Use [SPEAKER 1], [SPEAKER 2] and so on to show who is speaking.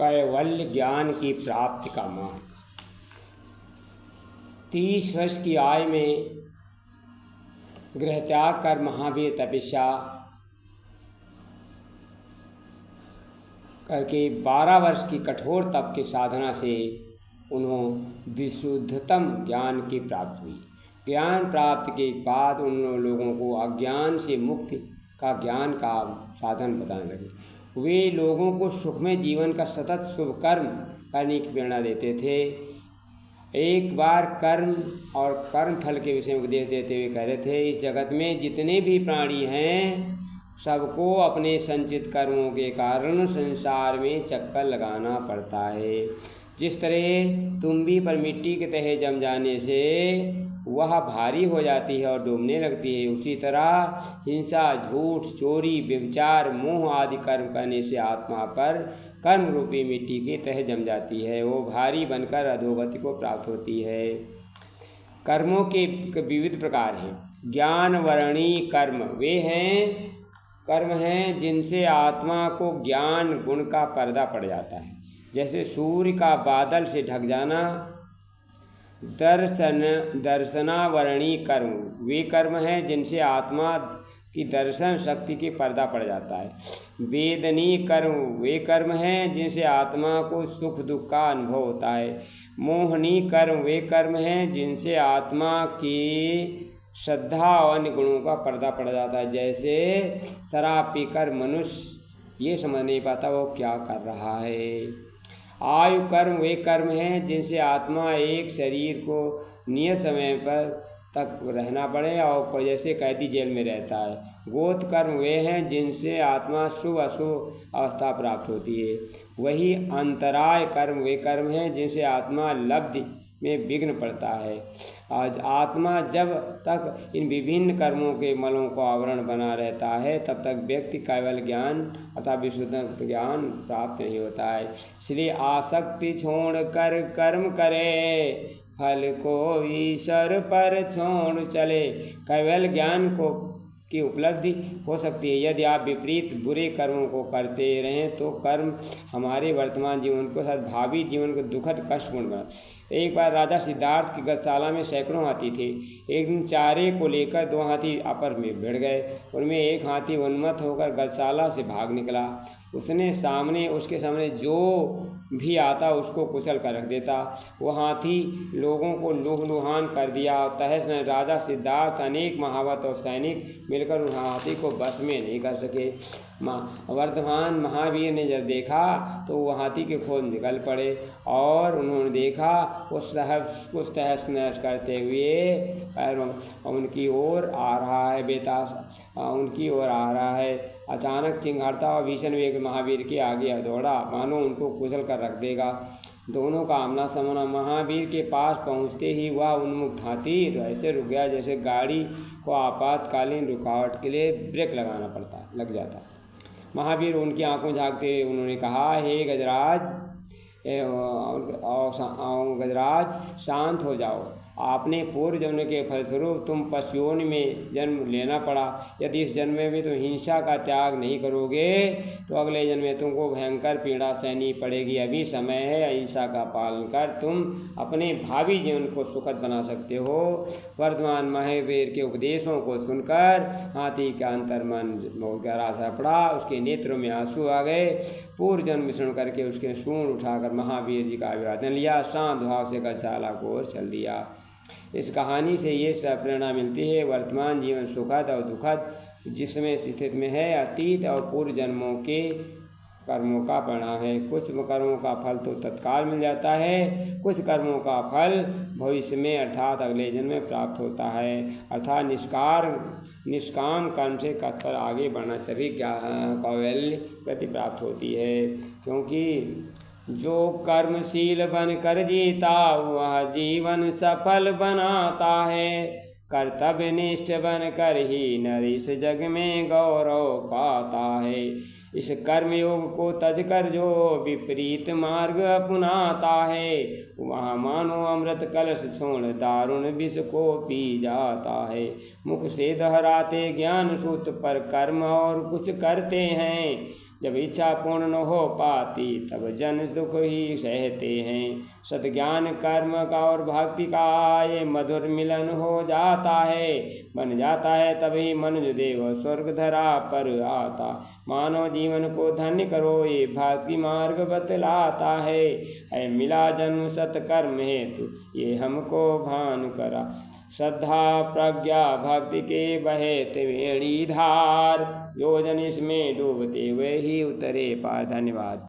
[SPEAKER 1] कैवल्य ज्ञान की प्राप्ति का मार्ग। 30 वर्ष की आयु में गृह त्याग कर महावीर तपस्या करके 12 वर्ष की कठोर तप की साधना से उन्होंने विशुद्धतम ज्ञान की प्राप्ति हुई। ज्ञान प्राप्ति के बाद उन लोगों को अज्ञान से मुक्ति का ज्ञान का साधन बताने लगे। वे लोगों को सुखमय जीवन का सतत शुभ कर्म करने की प्रेरणा देते थे। एक बार कर्म और कर्म फल के विषय में उपदेश देते हुए कह रहे थे, इस जगत में जितने भी प्राणी हैं सबको अपने संचित कर्मों के कारण संसार में चक्कर लगाना पड़ता है। जिस तरह तुम्बी पर मिट्टी के तहे जम जाने से वह भारी हो जाती है और डूबने लगती है, उसी तरह हिंसा, झूठ, चोरी, व्यभिचार, मोह आदि कर्म करने से आत्मा पर कर्म रूपी मिट्टी के तह जम जाती है। वो भारी बनकर अधोगति को प्राप्त होती है। कर्मों के विविध प्रकार हैं। ज्ञान वर्णी कर्म वे कर्म हैं जिनसे आत्मा को ज्ञान गुण का पर्दा पड़ जाता है, जैसे सूर्य का बादल से ढक जाना। दर्शनावरणी कर्म वे कर्म हैं जिनसे आत्मा की दर्शन शक्ति के पर्दा पड़ जाता है। वेदनी कर्म वे कर्म हैं जिनसे आत्मा को सुख दुख का अनुभव होता है। मोहनी कर्म वे कर्म हैं जिनसे आत्मा की श्रद्धा और अन्य गुणों का पर्दा पड़ जाता है, जैसे शराब पीकर मनुष्य ये समझ नहीं पाता वो क्या कर रहा है। आयु कर्म वे कर्म हैं जिनसे आत्मा एक शरीर को नियत समय पर तक रहना पड़े और जैसे कैदी जेल में रहता है। गोत कर्म वे हैं जिनसे आत्मा शुभ अशुभ अवस्था प्राप्त होती है। वही अंतराय कर्म वे कर्म हैं जिनसे आत्मा लब्धि में विघ्न पड़ता है। आज आत्मा जब तक इन विभिन्न कर्मों के मलों को आवरण बना रहता है तब तक व्यक्ति केवल ज्ञान अथवा विशुद्ध ज्ञान प्राप्त नहीं होता है। इसलिए आसक्ति छोड़कर कर्म करे, फल को ईश्वर पर छोड़ चले। केवल ज्ञान को की उपलब्धि हो सकती है। यदि आप विपरीत बुरे कर्मों को करते रहें तो कर्म हमारे वर्तमान जीवन को साथ भावी जीवन को दुखद कष्टपूर्ण बना। एक बार राजा सिद्धार्थ की गौशाला में सैकड़ों हाथी थे। एक दिन चारे को लेकर 2 हाथी आपस में भिड़ गए। उनमें एक हाथी उन्मत्त होकर गौशाला से भाग निकला। उसके सामने जो भी आता उसको कुचल कर रख देता। वो हाथी लोगों को लूहलुहान कर दिया। तहस में राजा सिद्धार्थ अनेक महावत और सैनिक मिलकर उस हाथी को बस में नहीं कर सके। वर्तमान महावीर ने जब देखा तो वो हाथी के खोज निकल पड़े और उन्होंने देखा उस तहस नहस करते हुए उनकी ओर आ रहा है। बेतास उनकी ओर आ रहा है। अचानक चिंगारता और भीषण वेग महावीर के आगे दौड़ा, मानो उनको कुचल कर रख देगा। दोनों का आमना सामना। महावीर के पास पहुंचते ही वह उन्मुक्त हाथी ऐसे रुक गया जैसे गाड़ी को आपातकालीन रुकावट के लिए ब्रेक लग जाता। महावीर उनकी आंखों झांकते उन्होंने कहा, हे गजराज शांत हो जाओ। आपने पूर्व जन्म के फलस्वरूप तुम पशुओं में जन्म लेना पड़ा। यदि इस जन्म में भी तुम हिंसा का त्याग नहीं करोगे तो अगले जन्म में तुमको भयंकर पीड़ा सहनी पड़ेगी। अभी समय है, अहिंसा का पालन कर तुम अपने भावी जीवन को सुखद बना सकते हो। वर्तमान महावीर के उपदेशों को सुनकर हाथी का अंतर्मन बहुत गहरा सा पड़ा। उसके नेत्रों में आंसू आ गए। पूर्व जन्म मिश्रण करके उसके सूंड उठाकर महावीर जी का अभिवादन लिया। शांत भाव से गौशाला को ओर चल दिया। इस कहानी से ये सब प्रेरणा मिलती है, वर्तमान जीवन सुखद और दुखद जिसमें स्थिति में है, अतीत और पूर्व जन्मों के कर्मों का परिणाम है। कुछ कर्मों का फल तो तत्काल मिल जाता है, कुछ कर्मों का फल भविष्य में अर्थात अगले जन्म में प्राप्त होता है। अर्थात निष्काम कर्म से तत्पर आगे बढ़ना तभी कैवल्य गति प्राप्त होती है। क्योंकि जो कर्मशील बनकर जीता वह जीवन सफल बनाता है। कर्तव्य निष्ठ बनकर ही नर इस जग में गौरव पाता है। इस कर्मयोग को तजकर जो विपरीत मार्ग अपनाता है वह मानो अमृत कलश छोड़ दारुण विष को पी जाता है। मुख से दोहराते ज्ञान सूत्र पर कर्म और कुछ करते हैं, जब इच्छा पूर्ण न हो पाती तब जन दुख ही सहते हैं। सद्ज्ञान कर्म का और भक्ति का ये मधुर मिलन हो जाता है, बन जाता है तभी मनुज देव स्वर्ग धरा पर आता। मानव जीवन को धन्य करो ये भक्ति मार्ग बतलाता है मिला जन्म सत्कर्म हेतु ये हमको भान करा। श्रद्धा प्रज्ञा भक्ति के बहे त्रिवेणी धार, जो जन इसमें डूबते वे ही उतरे पार। धन्यवाद।